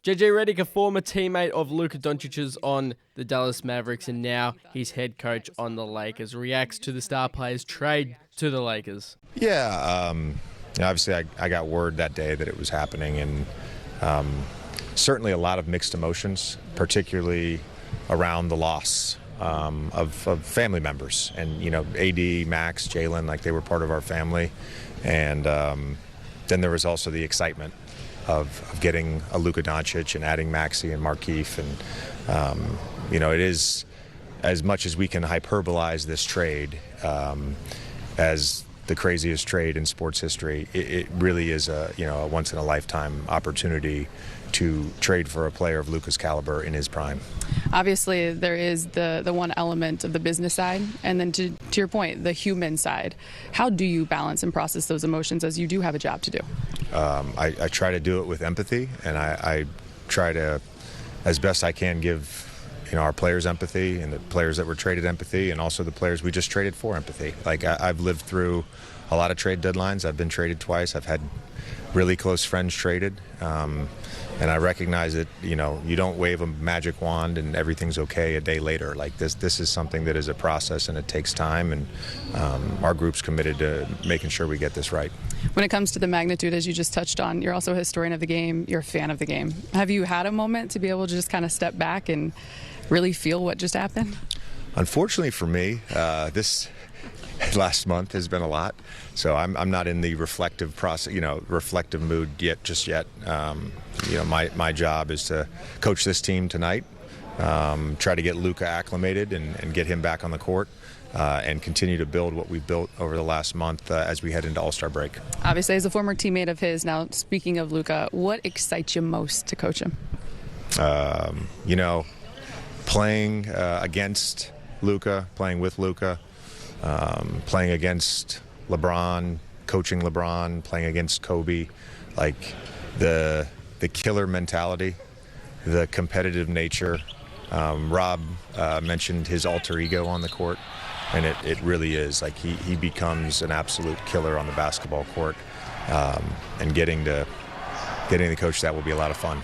JJ Redick, a former teammate of Luka Doncic's on the Dallas Mavericks, and now he's head coach on the Lakers, reacts to the star players' trade to the Lakers. Yeah, obviously I got word that day that it was happening, and certainly a lot of mixed emotions, particularly around the loss of family members. And, AD, Max, Jalen, like they were part of our family. And then there was also the excitement of getting a Luka Doncic and adding Maxey and Markieff. And, it is, as much as we can hyperbolize this trade as the craziest trade in sports history, it really is a once-in-a-lifetime opportunity to trade for a player of Luka's caliber in his prime. Obviously, there is the one element of the business side, and then to your point, the human side. How do you balance and process those emotions as you do have a job to do? I try to do it with empathy, and I try to, as best I can, give our players empathy, and the players that were traded empathy, and also the players we just traded for empathy. Like I've lived through a lot of trade deadlines. I've been traded twice. I've had really close friends traded, and I recognize that you don't wave a magic wand and everything's okay a day later. Like this is something that is a process, and it takes time, and our group's committed to making sure we get this right. When it comes to the magnitude, as you just touched on, you're also a historian of the game, you're a fan of the game. Have you had a moment to be able to just kind of step back and really feel what just happened? Unfortunately for me, this last month has been a lot, so I'm not in the reflective process, reflective mood just yet. My job is to coach this team tonight, try to get Luka acclimated and get him back on the court, and continue to build what we've built over the last month as we head into All-Star break. Obviously, as a former teammate of his, now speaking of Luka, what excites you most to coach him? Playing against Luka, playing with Luka, playing against LeBron, coaching LeBron, playing against Kobe, like the killer mentality, the competitive nature. Rob mentioned his alter ego on the court, and it really is like he becomes an absolute killer on the basketball court, and getting to coach that will be a lot of fun.